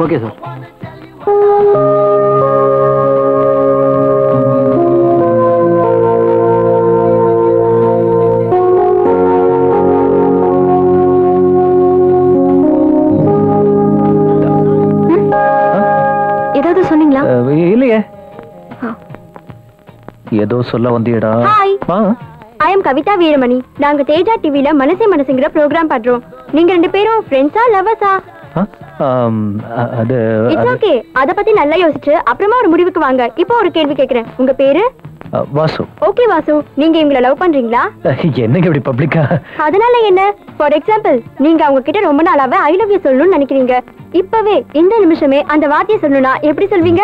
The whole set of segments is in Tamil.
Okay sir. ஏதாவது சொன்னீங்களா? இல்லையே. ஏதோ சொல்ல வந்தியடா. ஹாய், ஐ அம் கவிதா வீரமணி. நாங்க தேஜா டிவில மனசே மனசுங்கிற ப்ரோக்ராம் பண்றோம். நீங்க ரெண்டு பேரும் ஃப்ரெண்ட்ஸா லவ்வர்ஸா? அது இட்ஸ் ஓகே. அத பத்தி நல்லா யோசிச்சு அப்புறமா ஒரு முடிவுக்கு வாங்க. இப்போ ஒரு கேள்வி கேக்குறேன். உங்க பேரு? வாசு. ஓகே வாசு, நீங்க இவங்கள லவ் பண்றீங்களா? என்னங்க இப்படி பப்ளிக்கா? அதனால என்ன? ஃபார் எக்ஸாம்பிள், நீங்க அவங்க கிட்ட ரொம்ப நாளாவே ஐ லவ் யூ சொல்லணும்னு நினைக்கிறீங்க. இப்பவே இந்த நிமிஷமே அந்த வார்த்தையை சொல்லணும்னா எப்படி சொல்வீங்க?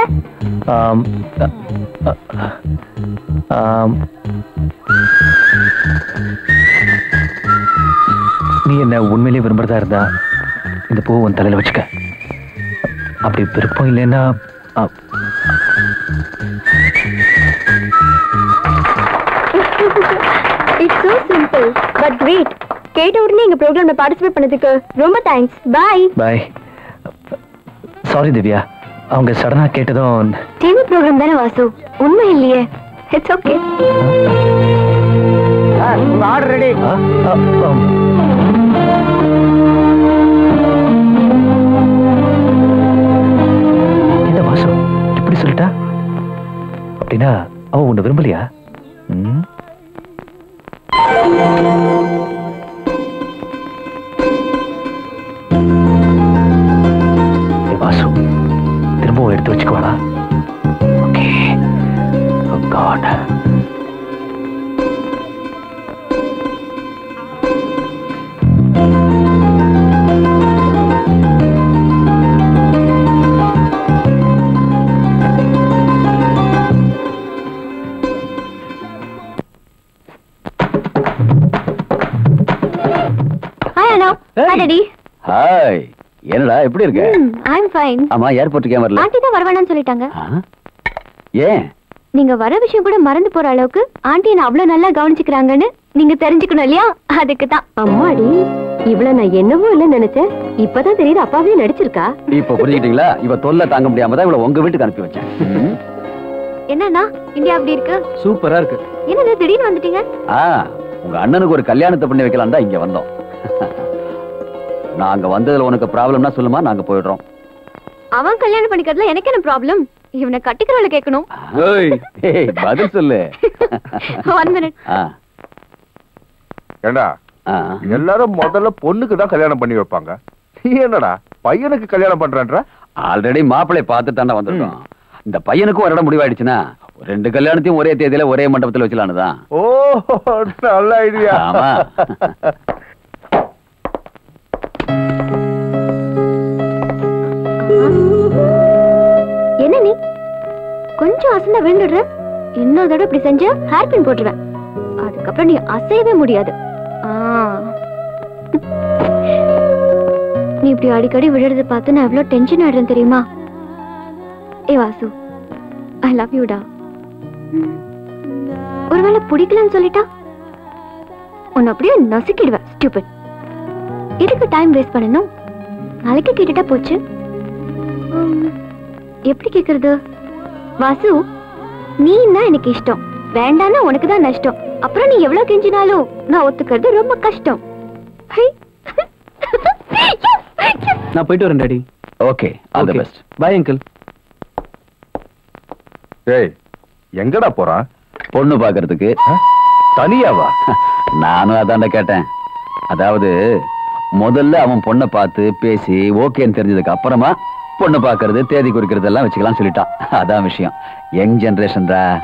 நீ என்ன உண்மையிலேயே விரும்புறதா இருந்தா இந்த பூ உன் தலையில வச்சுக்க. அப்படி விருப்பம் இல்லைன்னா it's so simple but great. கேட்ட உடனே எங்க ப்ரோக்ராம்ல பார்ட்டிசிபேட் பண்ணதுக்கு ரொம்ப thanks. Bye bye. Sorry Divya, அவங்க சடனா கேட்டதும். டிவி ப்ரோக்ராம் தானே வாசு, உண்மை இல்லையே. It's okay. Order ready. என்ன வாசு இப்படி சொல்லிட்டா? அப்படின்னா அவ உன்னை விரும்பலையா? வாசு திரும்பவும் எடுத்து வச்சுக்குவாளா? ஓகே. Oh God. ஹாய், என்னடா எப்படி இருக்க? I'm fine. ஆமா, ஏர்போர்ட்டுக்கு ஏன் வரல? ஆண்டி தான் வரவேணாம்னு சொல்லிட்டாங்க. ஏன்? நீங்க வர விஷயம் கூட மறந்து போற அளவுக்கு ஆண்டி என்ன அவ்வளவு நல்லா கவனிச்சுக்கிறாங்கன்னு நீங்க தெரிஞ்சுக்கணும் இல்லையா? அதுக்கு தான். அம்மாடி, இவ்வளவு நான் என்னவோ இல்ல நினைச்சேன். இப்பதான் தெரியுது அப்பாவே நடிச்சிருக்கா. இப்ப புரிஞ்சுக்கிட்டீங்களா? இவ தொல்லை தாங்க முடியாம தான் இவளை உங்க வீட்டுக்கு அனுப்பி வச்சேன். என்னன்னா இந்தியா அப்படி இருக்கு? சூப்பரா இருக்கு. என்னது திடீர்னு வந்துட்டீங்க? உங்க அண்ணனுக்கு ஒரு கல்யாணத்தை பண்ணி வைக்கலாம் தான் இங்க வந்தோம். நாங்க வந்ததுல உனக்கு ப்ராப்ளம்னா சொல்லுமா, நாங்க போயிடுறோம். அவன் கல்யாணம் பண்ணிக்கிறதுல எனக்கு என்ன ப்ராப்ளம்? இவனை கட்டிக்கிறவள கேட்கணும். பதில் சொல்லு. 1 minute. ஏண்டா, எல்லாரும் முதல்ல பொண்ணுக்கு தான் கல்யாணம் பண்ணி வைப்பாங்க. நீ என்னடா பையனுக்கு கல்யாணம் பண்றன்ற? ஆல்ரெடி மாப்பிள்ளை பார்த்து தாண்டா வந்திருக்கோம். இந்த பையனுக்கும் ஒரு இடம் முடிவாயிடுச்சுன்னா 2 கல்யாணத்தையும் ஒரே தேதியில ஒரே மண்டபத்தில் வச்சலான்னு தான். ஓ, நல்ல ஐடியா. ஆமா. என்ன நீ கொஞ்சம் அசந்தா விழுந்துடுற? இன்னொரு தடவை இப்படி செஞ்ச ஹேர் பின் போட்டுருவேன். அதுக்கப்புறம் நீ அசையவே முடியாது. நீ இப்படி அடிக்கடி விழுறத பார்த்து நான் எவ்வளவு டென்ஷன் ஆயிடுறேன் தெரியுமா? ஏ வாசு, ஐ லவ் யூ டா. ஒருவேளை பிடிக்கலன்னு சொல்லிட்டா உன்னை அப்படியே நசுக்கிடுவேன். ஸ்டூபிட். எதுக்கு டைம் வேஸ்ட் பண்ணணும்? நாளைக்கு கேட்டுட்டா போச்சு. எப்படி கேக்குறது? வாசு, நீன்னா எனக்கு இஷ்டம், வேண்டான்னா உனக்கு தான் நஷ்டம். அப்புறம் நீ எவ்வளவு கெஞ்சினாலும் நான் ஒத்துக்கிறது ரொம்ப கஷ்டம். நான் போயிட்டு வரேன் daddy. Okay, all the best. Bye uncle. ஏய், எங்கடா போறான்? பொண்ணு பாக்குறதுக்கு. தனியாவா? நானும் அதான்டா கேட்டேன். அதாவது முதல்ல அவன் பொண்ணை பார்த்து பேசி ஓகேன்னு தெரிஞ்சதுக்கு அப்புறமா பொண்ணு பாக்குறது, தேதி குறிக்கிறது எல்லாம் வச்சுக்கலாம் சொல்லிட்டான். அதான் விஷயம். யங் ஜெனரேஷன் தான்.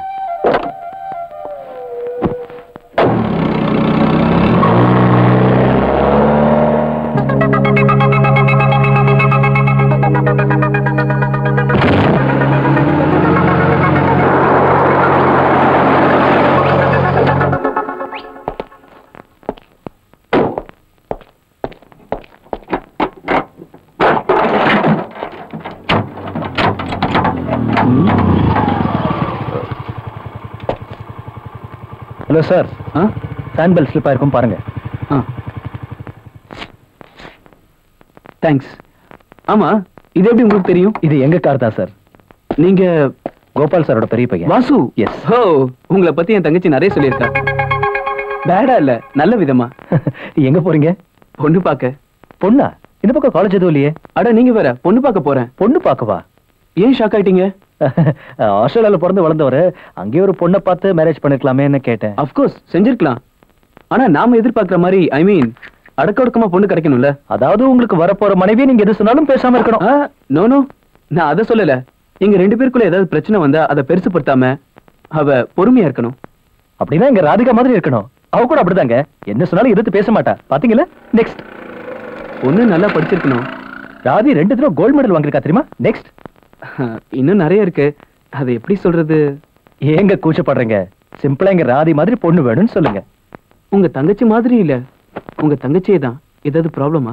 Hello sir, fan bell slip ஆயிருக்கும் பாருங்க. தேங்க்ஸ். ஆமா, இது எப்படி உங்களுக்கு தெரியும்? இது எங்க கார் தான் சார். நீங்க கோபால் சாரோட பெரிய பையன். வாசு? எஸ். ஓ, உங்களை பத்தி என் தங்கச்சி நிறைய சொல்லியிருக்கா. பேடா இல்ல, நல்ல விதமா. எங்க போறீங்க? பொண்ணு பார்க்க. பொண்ணா? இந்த பக்கம் காலேஜ் எதுவும் இல்லையே. அட நீங்க வேற, பொண்ணு பார்க்க போறேன். பொண்ணு பார்க்கவா? ஏன் ஷாக் ஆயிட்டீங்க? ஆஸ்திரேலியால பிறந்து வளர்ந்தவரு, அங்கேயே ஒரு பொண்ணை பார்த்து மேரேஜ் பண்ணிருக்கலாமேன்னு கேட்டேன். அப்கோர்ஸ் செஞ்சிருக்கலாம். ஆனா நாம எதிர்பார்க்கிற மாதிரி, ஐ மீன் அடக்கொடுக்கமா பொண்ணு கிடைக்கணும்ல. அதாவது உங்களுக்கு வரப்போற மனைவி நீங்க எது சொன்னாலும் பேசாம இருக்கணும். நோ நோ, நான் அதை சொல்லல. எங்க 2 பேருக்குள்ள ஏதாவது பிரச்சனை வந்தா அதை பெருசுப்படுத்தாம அவ பொறுமையா இருக்கணும். அப்படின்னா இங்க ராதிகா மாதிரி இருக்கணும். அவ கூட அப்படிதாங்க, என்ன சொன்னாலும் எதிர்த்து பேச மாட்டா. பாத்தீங்களா? நெக்ஸ்ட். பொண்ணு நல்லா படிச்சிருக்கணும். ராதி 2 தடவை கோல்டு மெடல் வாங்கிருக்கா தெரியுமா? நெக்ஸ்ட். இன்னும் நிறைய இருக்கு, அதை எப்படி சொல்றது? ஏங்க கூச்சப்படுறீங்க? சிம்பிளா இங்க ராதி மாதிரி பொண்ணு வேணும்னு சொல்லுங்க. உங்க தங்கச்சி மாதிரி இல்ல, உங்க தங்கச்சியே தான். ஏதாவது ப்ராப்ளமா?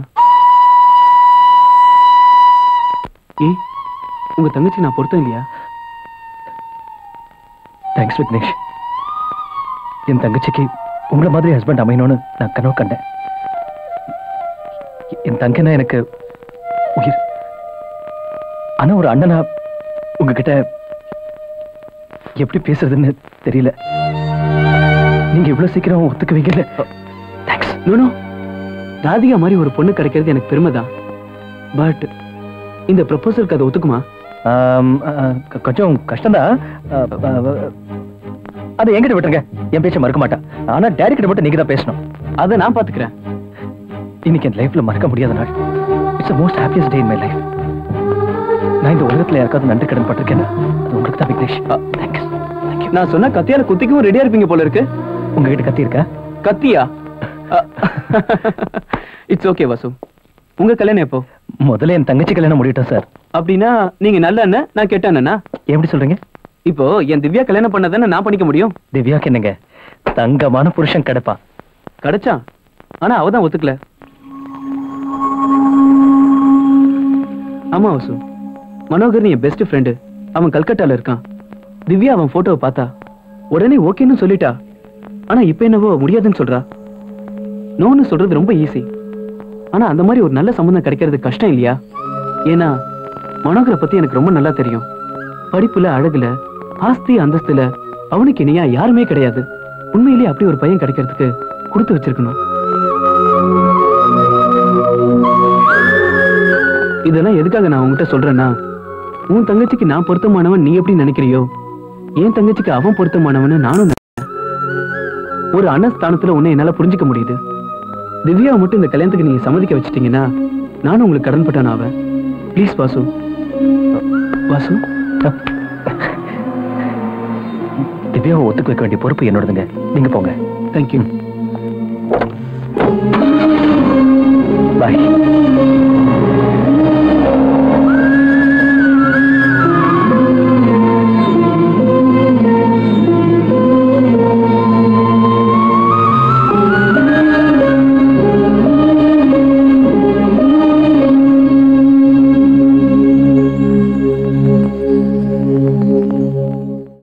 உங்க தங்கச்சி நான் பொருத்தம் இல்லையா? தேங்க்ஸ் விக்னேஷ். என் தங்கச்சிக்கு உங்களை மாதிரி ஹஸ்பண்ட் அமையணும்னு நான் கனவு கண்டேன். என் தங்கனா எனக்கு உயிர். ஆனா ஒரு அண்ணனா உங்ககிட்ட எப்படி பேசுறதுன்னு தெரியல. நீங்க இவ்வளவு சீக்கிரம் ஒத்துக்குவீங்கன்னு. தேங்க்ஸ். நோ, ராதிகா மாதிரி ஒரு பொண்ணு கிடைக்கிறது எனக்கு பெருமைதான். பட் இந்த ப்ரொபோசலுக்கு அதை ஒத்துக்குமா? கொஞ்சம் கஷ்டம்தான். அதை என்கிட்ட விட்டுருங்க, என் பேச்ச மறக்க மாட்டேன். ஆனா டேடி கிட்ட மட்டும் நீங்க தான் பேசணும். அதை நான் பாத்துக்கிறேன். இன்னைக்கு என் லைஃப்ல மறக்க முடியாத நாள். It's most happiest day in my life. நான் இந்த உலகத்துல யாருக்காவது நன்றி கடன் பட்டிருக்கேன், அது உங்களுக்கு தான் விக்னேஷ். தேங்க்ஸ். நான் சொன்ன கத்தியால குத்திக்கவும் ரெடியா இருப்பீங்க போல இருக்கு. உங்ககிட்ட கத்தி இருக்கா? கத்தியா? It's okay Vasu. உங்க கல்யாணம் எப்போ? முதல்ல என் தங்கச்சி கல்யாணம் முடியட்டும் சார். அப்படின்னா நீங்க நல்ல அண்ணன், நான் கெட்ட அண்ணனா? எப்படி சொல்றீங்க? இப்போ என் திவ்யா கல்யாணம் பண்ணதானே நான் பண்ணிக்க முடியும். திவ்யாக்கு என்னங்க தங்கமான புருஷன் கிடைப்பா? கிடைச்சான், ஆனா அவதான் ஒத்துக்கல. ஆமா வாசு, மனோகர் என் பெஸ்ட் ஃப்ரெண்டு. அவன் கல்கட்டால இருக்கான். திவ்யா அவன் போட்டோவை பார்த்தா உடனே ஓகேன்னு சொல்லிட்டா. ஆனா இப்ப என்னவோ முடியாதுன்னு சொல்றா. நோன்னு சொல்றது ரொம்ப ஈஸி. ஆனா அந்த மாதிரி ஒரு நல்ல சம்பந்தம் கிடைக்கிறது கஷ்டம் இல்லையா? ஏன்னா மனோகரை பத்தி எனக்கு ரொம்ப நல்லா தெரியும். படிப்புல, அழகுல, ஆஸ்தி அந்தஸ்துல அவனுக்கு இனியா யாருமே கிடையாது. உண்மையிலேயே அப்படி ஒரு பையன் கிடைக்கிறதுக்கு கொடுத்து வச்சிருக்கணும். இதெல்லாம் எதுக்காக நான் உங்ககிட்ட சொல்றேன்னா, உன் தங்கச்சிக்கு நான் பொருத்தமானவன் நீ எப்படி நினைக்கிறியோ, என் தங்கச்சிக்கு அவன் பொருத்தமானவன்னு நானும் நினைக்கிறேன். ஒரு அண்ணன் ஸ்தானத்துல உன்னை என்னால புரிஞ்சுக்க முடியுது. திவ்யாவை மட்டும் இந்த கல்யாணத்துக்கு நீங்க சம்மதிக்க வச்சிட்டீங்கன்னா நானும் உங்களுக்கு கடன்பட்டான் ஆவேன். ப்ளீஸ் வாசு. வாசு, திவ்யாவை ஒத்துக்க வைக்க வேண்டிய பொறுப்பு என்னோடதுங்க. நீங்க போங்க. தேங்க்யூ. பாய்.